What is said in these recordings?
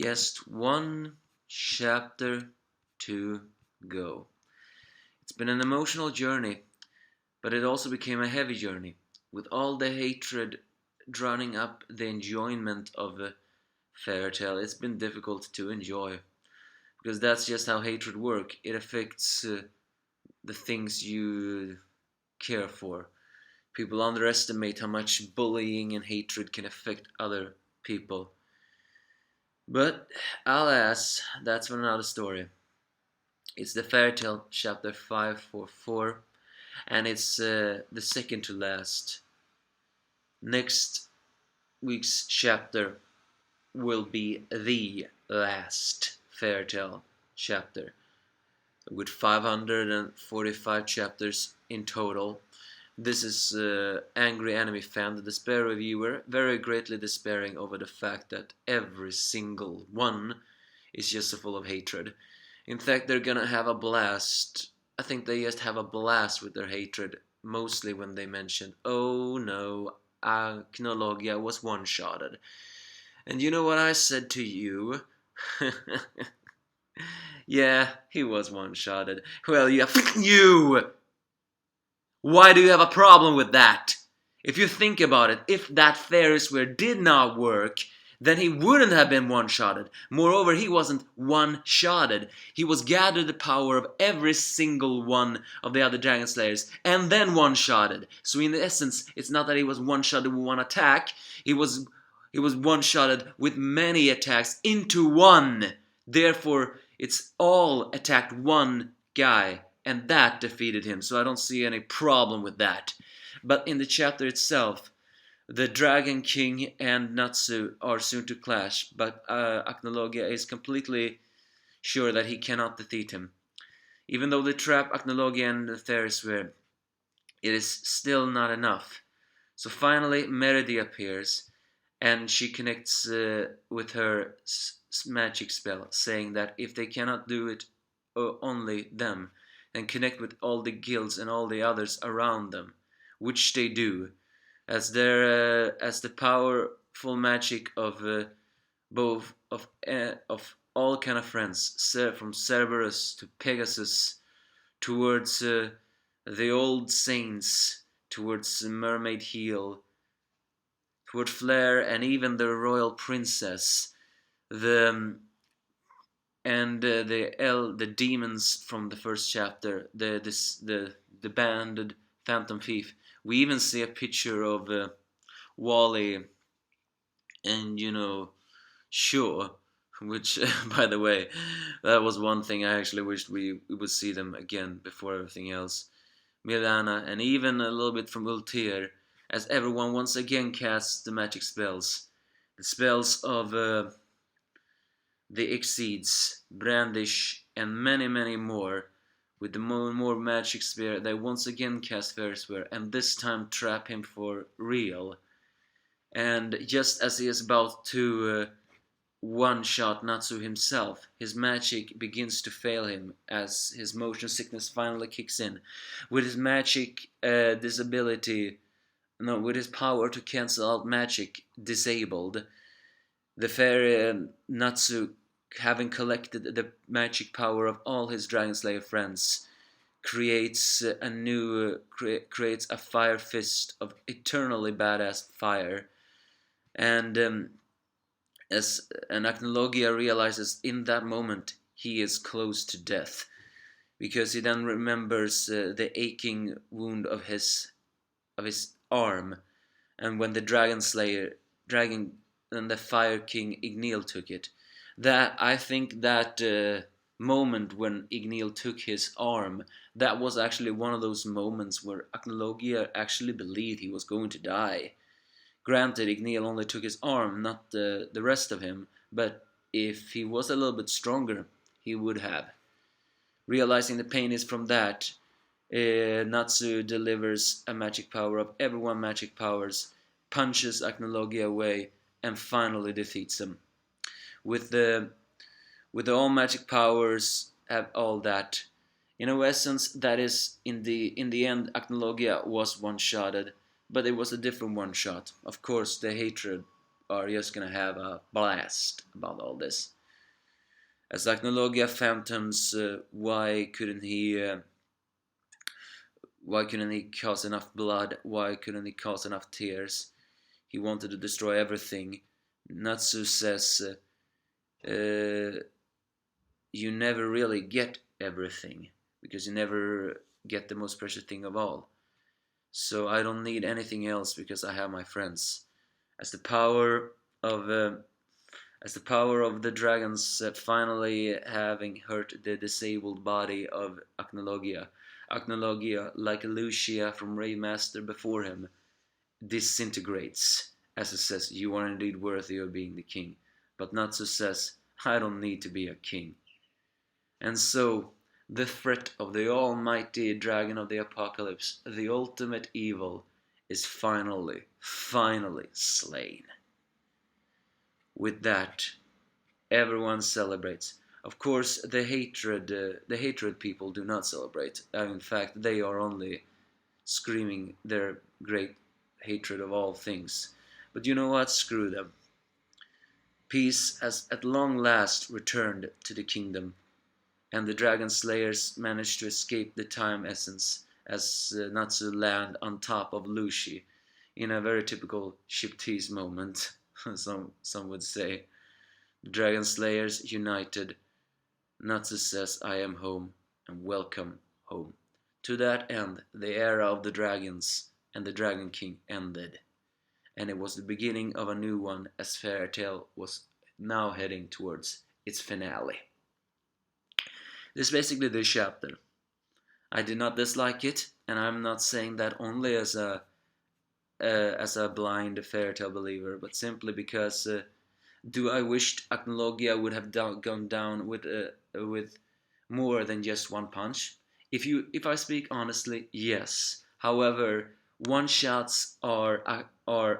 Just one chapter to go. It's been an emotional journey, but it also became a heavy journey, with all the hatred drowning up the enjoyment of a fairy tale. It's been difficult to enjoy, because that's just how hatred works. It affects the things you care for. People underestimate how much bullying and hatred can affect other people. But alas, that's another story. It's the fairy tale chapter 544, and it's the second to last. Next week's chapter will be the last fairy tale chapter, with 545 chapters in total. This is Angry Anime Fan, the Despair Reviewer, very greatly despairing over the fact that every single one is just so full of hatred. In fact, they're gonna have a blast. I think they just have a blast with their hatred, mostly when they mention, oh no, Acnologia was one-shotted. And you know what I said to you? Yeah, he was one-shotted. Well, yeah, you! Why do you have a problem with that? If you think about it, if that Ferris wheel did not work, then he wouldn't have been one-shotted. Moreover, he wasn't one-shotted. He was gathered the power of every single one of the other Dragon Slayers, and then one-shotted. So in essence, it's not that he was one-shotted with one attack, he was one-shotted with many attacks into one. Therefore, it's all attacked one guy, and that defeated him, so I don't see any problem with that. But in the chapter itself, the Dragon King and Natsu are soon to clash, but Acnologia is completely sure that he cannot defeat him. Even though they trap Acnologia and the Ferris wheel, it is still not enough. So finally, Meredy appears, and she connects with her magic spell, saying that if they cannot do it, only them, and connect with all the guilds and all the others around them, which they do, as the powerful magic of both of all kind of friends, from Cerberus to Pegasus, towards the old saints, towards Mermaid Heel, toward Flare, and even the royal princess, the demons from the first chapter, the banded phantom thief. We even see a picture of Wally and Shaw, which by the way, that was one thing I actually wished we would see them again before everything else. Milana, and even a little bit from Ultir, as everyone once again casts the magic spells. The spells of the Exceeds, Brandish, and many, many more. With the more magic spear, they once again cast Ferris wheel, and this time trap him for real. And just as he is about to one-shot Natsu himself, his magic begins to fail him as his motion sickness finally kicks in. With his magic with his power to cancel out magic disabled, the fairy Natsu, having collected the magic power of all his Dragon Slayer friends, creates a fire fist of eternally badass fire, and as Acnologia realizes in that moment he is close to death, because he then remembers the aching wound of his arm, and when the Dragon and the Fire King Igneel took it. I think that moment when Igneel took his arm, that was actually one of those moments where Acnologia actually believed he was going to die. Granted, Igneel only took his arm, not the rest of him, but if he was a little bit stronger, he would have. Realizing the pain is from that, Natsu delivers a magic power of everyone magic powers, punches Acnologia away, and finally defeats him. With the all magic powers, have all that. In essence, that is in the end, Acnologia was one-shotted, but it was a different one-shot. Of course, the hatred are just gonna have a blast about all this. As Acnologia phantoms, why couldn't he cause enough blood? Why couldn't he cause enough tears? He wanted to destroy everything. Natsu says, you never really get everything, because you never get the most precious thing of all. So I don't need anything else because I have my friends. As the power of the dragons finally having hurt the disabled body of Acnologia, Acnologia, like Lucia from Raymaster before him, disintegrates. As it says, you are indeed worthy of being the king. But Natsu says, I don't need to be a king. And so, the threat of the almighty dragon of the apocalypse, the ultimate evil, is finally slain. With that, everyone celebrates. Of course, the hatred people do not celebrate. In fact, they are only screaming their great hatred of all things. But you know what? Screw them. Peace has at long last returned to the kingdom, and the dragon slayers managed to escape the time essence as Natsu land on top of Lucy in a very typical shiptease moment, some would say. The dragon slayers united. Natsu says, I am home, and welcome home. To that end, the era of the dragons and the Dragon King ended, and it was the beginning of a new one as Fairy Tail was now heading towards its finale. This is basically the chapter. I did not dislike it, and I'm not saying that only as a blind Fairy Tail believer, but simply because do I wish Acnologia would have gone down with more than just one punch? If I speak honestly, yes. However, one shots are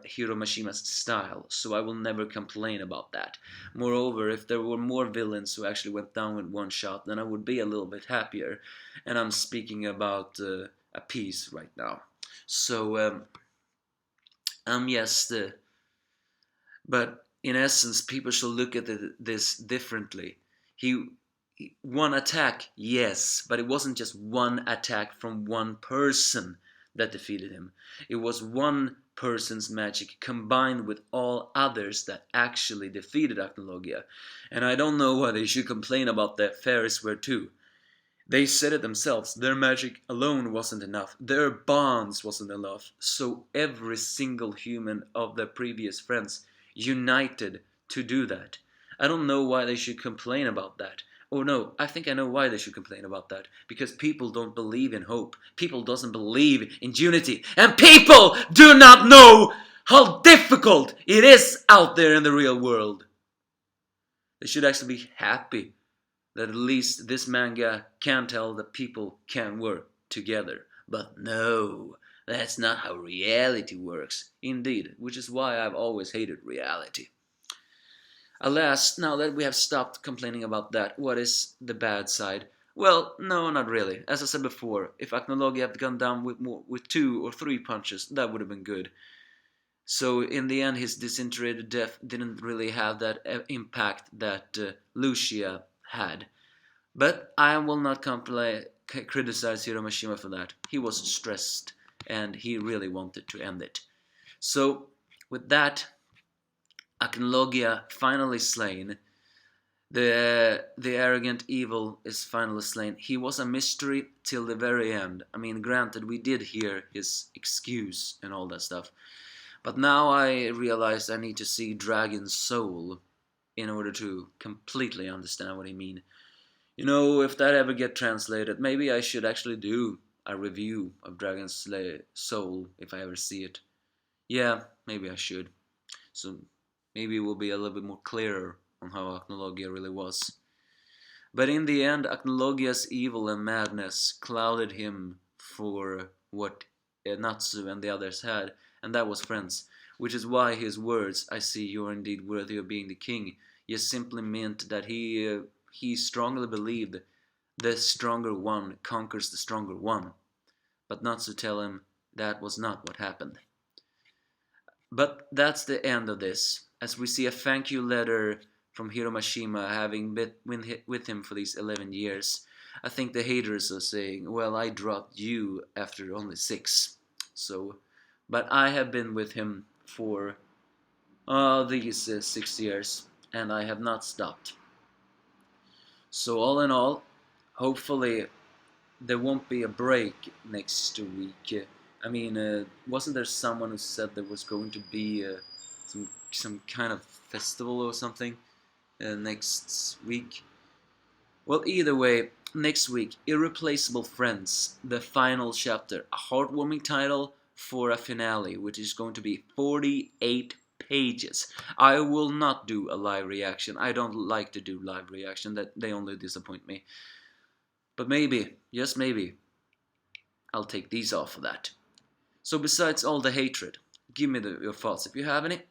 Hiro Mashima's style, so I will never complain about that. Moreover, if there were more villains who actually went down with one shot, then I would be a little bit happier. And I'm speaking about a piece right now. So yes, but in essence, people should look at this differently. He one attack, yes, but it wasn't just one attack from one person that defeated him. It was one person's magic combined with all others that actually defeated Acnologia. And I don't know why they should complain about the Ferris wheel too. They said it themselves, their magic alone wasn't enough, their bonds wasn't enough, so every single human of their previous friends united to do that. I don't know why they should complain about that. Oh no, I think I know why they should complain about that. Because people don't believe in hope. People doesn't believe in unity. And people do not know how difficult it is out there in the real world. They should actually be happy that at least this manga can tell that people can work together. But no, that's not how reality works. Indeed, which is why I've always hated reality. Alas, now that we have stopped complaining about that, what is the bad side? Well, no, not really. As I said before, if Acnologia had gone down with 2 or 3 punches, that would have been good. So in the end, his disintegrated death didn't really have that impact that Lucia had. But I will not criticize Hiro Mashima for that. He was stressed, and he really wanted to end it. So, with that, Acnologia finally slain. The arrogant evil is finally slain. He was a mystery till the very end. I mean, granted, we did hear his excuse and all that stuff. But now I realize I need to see Dragon's Soul in order to completely understand what he mean. You know, if that ever get translated, maybe I should actually do a review of Dragon's Soul if I ever see it. Yeah, maybe I should. So maybe it will be a little bit more clearer on how Acnologia really was. But in the end, Acnologia's evil and madness clouded him for what Natsu and the others had, and that was friends. Which is why his words, I see you are indeed worthy of being the king, just simply meant that he strongly believed the stronger one conquers the stronger one. But Natsu tell him that was not what happened. But that's the end of this, as we see a thank you letter from Hiromashima, having been with him for these 11 years. I think the haters are saying, well, I dropped you after only 6. So, but I have been with him for these 6 years, and I have not stopped. So all in all, hopefully there won't be a break next week. I mean, wasn't there someone who said there was going to be some kind of festival or something next week? Well, either way, next week, Irreplaceable Friends, the final chapter, a heartwarming title for a finale, which is going to be 48 pages. I will not do a live reaction. I don't like to do live reaction. That they only disappoint me. But maybe, just maybe, I'll take these off of that. So besides all the hatred, give me your thoughts if you have any.